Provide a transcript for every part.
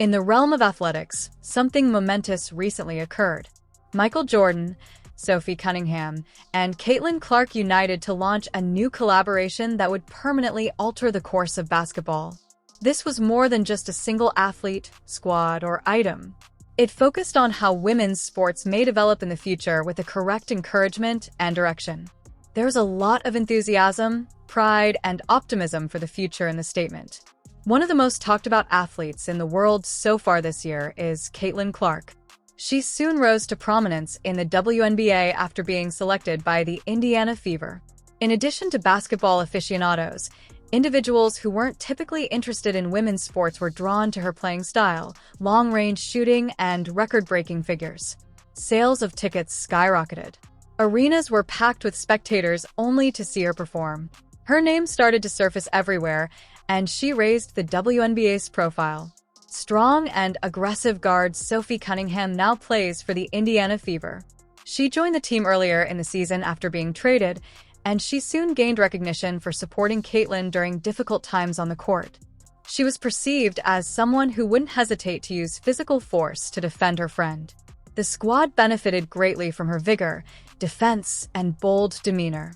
In the realm of athletics, something momentous recently occurred. Michael Jordan, Sophie Cunningham, and Caitlyn Clark united to launch a new collaboration that would permanently alter the course of basketball. This was more than just a single athlete, squad, or item. It focused on how women's sports may develop in the future with the correct encouragement and direction. There's a lot of enthusiasm, pride, and optimism for the future in the statement. One of the most talked about athletes in the world so far this year is Caitlyn Clark. She soon rose to prominence in the WNBA after being selected by the Indiana Fever. In addition to basketball aficionados, individuals who weren't typically interested in women's sports were drawn to her playing style, long-range shooting, and record-breaking figures. Sales of tickets skyrocketed. Arenas were packed with spectators only to see her perform. Her name started to surface everywhere, and she raised the WNBA's profile. Strong and aggressive guard Sophie Cunningham now plays for the Indiana Fever. She joined the team earlier in the season after being traded, and she soon gained recognition for supporting Caitlyn during difficult times on the court. She was perceived as someone who wouldn't hesitate to use physical force to defend her friend. The squad benefited greatly from her vigor, defense, and bold demeanor.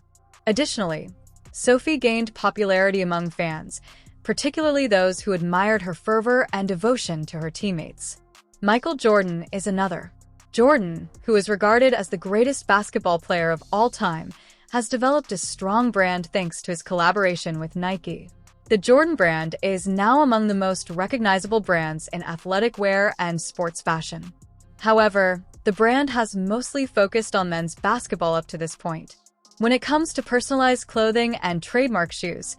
Additionally, Sophie gained popularity among fans, particularly those who admired her fervor and devotion to her teammates. Michael Jordan is another. Jordan, who is regarded as the greatest basketball player of all time, has developed a strong brand thanks to his collaboration with Nike. The Jordan brand is now among the most recognizable brands in athletic wear and sports fashion. However, the brand has mostly focused on men's basketball up to this point. When it comes to personalized clothing and trademark shoes,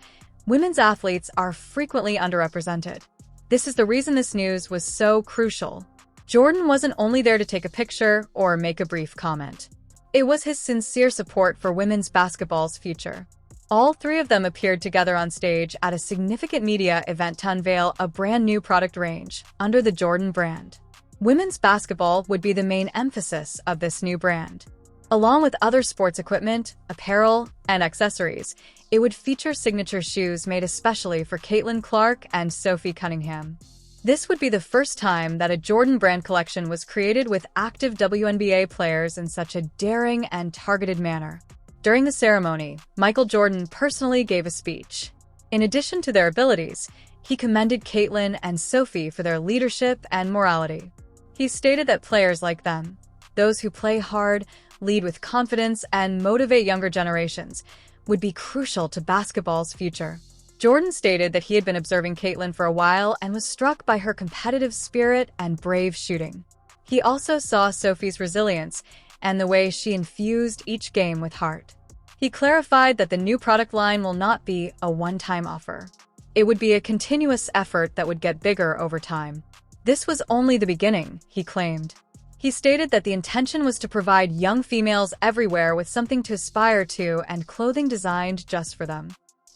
women's athletes are frequently underrepresented. This is the reason this news was so crucial. Jordan wasn't only there to take a picture or make a brief comment. It was his sincere support for women's basketball's future. All three of them appeared together on stage at a significant media event to unveil a brand new product range under the Jordan brand. Women's basketball would be the main emphasis of this new brand. Along with other sports equipment, apparel, and accessories, it would feature signature shoes made especially for Caitlyn Clark and Sophie Cunningham. This would be the first time that a Jordan brand collection was created with active WNBA players in such a daring and targeted manner. During the ceremony, Michael Jordan personally gave a speech. In addition to their abilities, he commended Caitlyn and Sophie for their leadership and morality. He stated that players like them, those who play hard, lead with confidence, and motivate younger generations, would be crucial to basketball's future. Jordan stated that he had been observing Caitlyn for a while and was struck by her competitive spirit and brave shooting. He also saw Sophie's resilience and the way she infused each game with heart. He clarified that the new product line will not be a one-time offer. It would be a continuous effort that would get bigger over time. This was only the beginning, he claimed. He stated that the intention was to provide young females everywhere with something to aspire to and clothing designed just for them.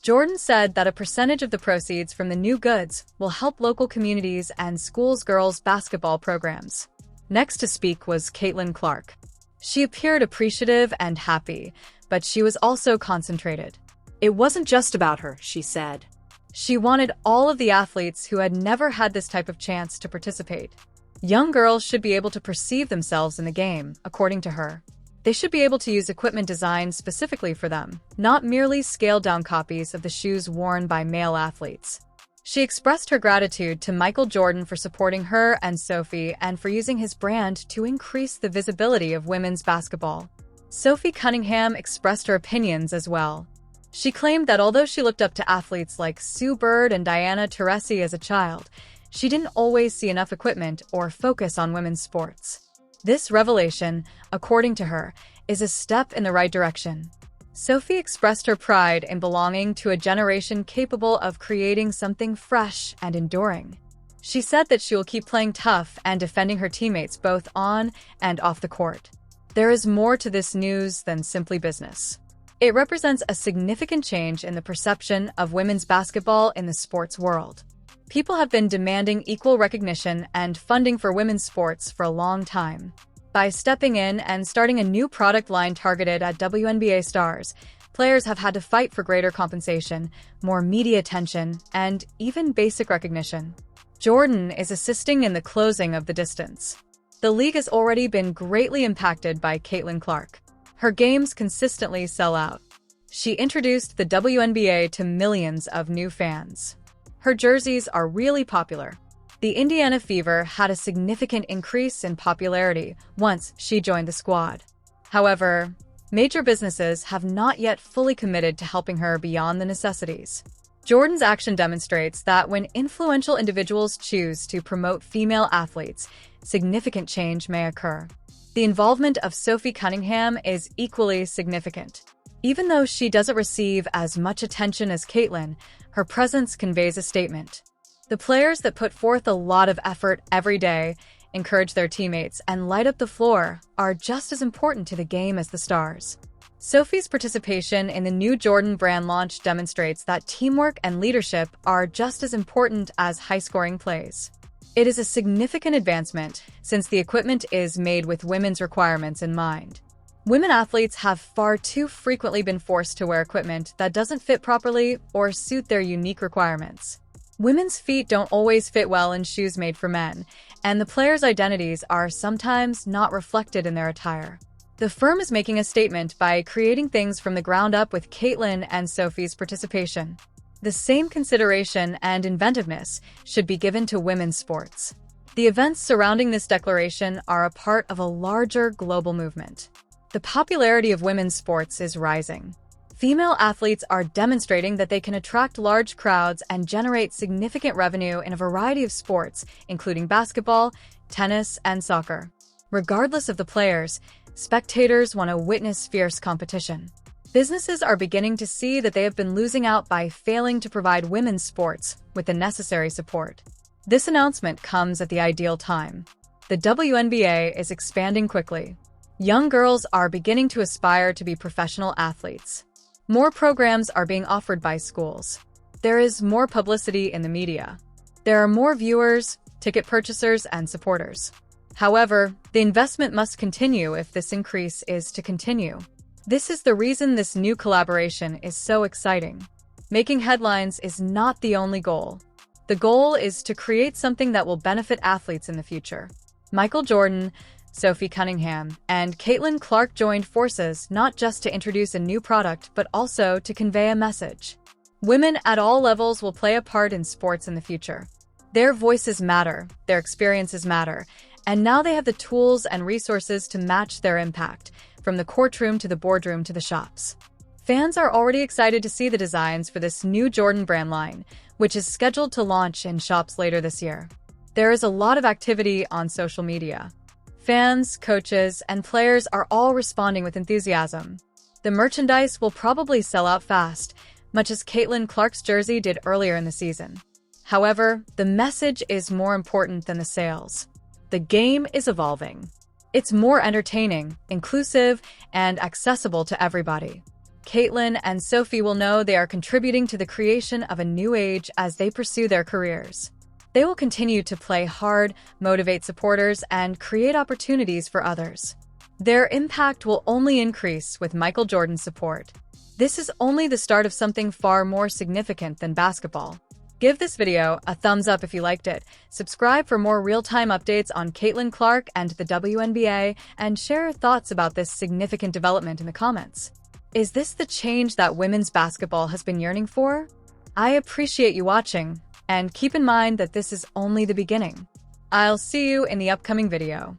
Jordan said that a percentage of the proceeds from the new goods will help local communities and schools' girls' basketball programs. Next to speak was Caitlyn Clark. She appeared appreciative and happy, but she was also concentrated. It wasn't just about her, she said. She wanted all of the athletes who had never had this type of chance to participate. Young girls should be able to perceive themselves in the game, according to her. They should be able to use equipment designed specifically for them, not merely scaled-down copies of the shoes worn by male athletes. She expressed her gratitude to Michael Jordan for supporting her and Sophie and for using his brand to increase the visibility of women's basketball. Sophie Cunningham expressed her opinions as well. She claimed that although she looked up to athletes like Sue Bird and Diana Taurasi as a child, she didn't always see enough equipment or focus on women's sports. This revelation, according to her, is a step in the right direction. Sophie expressed her pride in belonging to a generation capable of creating something fresh and enduring. She said that she will keep playing tough and defending her teammates both on and off the court. There is more to this news than simply business. It represents a significant change in the perception of women's basketball in the sports world. People have been demanding equal recognition and funding for women's sports for a long time. By stepping in and starting a new product line targeted at WNBA stars, players have had to fight for greater compensation, more media attention, and even basic recognition. Jordan is assisting in the closing of the distance. The league has already been greatly impacted by Caitlyn Clark. Her games consistently sell out. She introduced the WNBA to millions of new fans. Her jerseys are really popular. The Indiana Fever had a significant increase in popularity once she joined the squad. However, major businesses have not yet fully committed to helping her beyond the necessities. Jordan's action demonstrates that when influential individuals choose to promote female athletes, significant change may occur. The involvement of Sophie Cunningham is equally significant. Even though she doesn't receive as much attention as Caitlyn, her presence conveys a statement. The players that put forth a lot of effort every day, encourage their teammates, and light up the floor are just as important to the game as the stars. Sophie's participation in the new Jordan brand launch demonstrates that teamwork and leadership are just as important as high-scoring plays. It is a significant advancement since the equipment is made with women's requirements in mind. Women athletes have far too frequently been forced to wear equipment that doesn't fit properly or suit their unique requirements. Women's feet don't always fit well in shoes made for men, and the players' identities are sometimes not reflected in their attire. The firm is making a statement by creating things from the ground up with Caitlyn and Sophie's participation. The same consideration and inventiveness should be given to women's sports. The events surrounding this declaration are a part of a larger global movement. The popularity of women's sports is rising. Female athletes are demonstrating that they can attract large crowds and generate significant revenue in a variety of sports, including basketball, tennis, and soccer. Regardless of the players, spectators want to witness fierce competition. Businesses are beginning to see that they have been losing out by failing to provide women's sports with the necessary support. This announcement comes at the ideal time. The WNBA is expanding quickly. Young girls are beginning to aspire to be professional athletes. More programs are being offered by schools. There is more publicity in the media. There are more viewers, ticket purchasers, and supporters. However, the investment must continue if this increase is to continue. This is the reason this new collaboration is so exciting. Making headlines is not the only goal. The goal is to create something that will benefit athletes in the future. Michael Jordan, Sophie Cunningham, and Caitlyn Clark joined forces not just to introduce a new product but also to convey a message. Women at all levels will play a part in sports in the future. Their voices matter, their experiences matter, and now they have the tools and resources to match their impact, from the courtroom to the boardroom to the shops. Fans are already excited to see the designs for this new Jordan brand line, which is scheduled to launch in shops later this year. There is a lot of activity on social media. Fans, coaches, and players are all responding with enthusiasm. The merchandise will probably sell out fast, much as Caitlyn Clark's jersey did earlier in the season. However, the message is more important than the sales. The game is evolving. It's more entertaining, inclusive, and accessible to everybody. Caitlyn and Sophie will know they are contributing to the creation of a new age as they pursue their careers. They will continue to play hard, motivate supporters, and create opportunities for others. Their impact will only increase with Michael Jordan's support. This is only the start of something far more significant than basketball. Give this video a thumbs up if you liked it, subscribe for more real-time updates on Caitlyn Clark and the WNBA, and share your thoughts about this significant development in the comments. Is this the change that women's basketball has been yearning for? I appreciate you watching, and keep in mind that this is only the beginning. I'll see you in the upcoming video.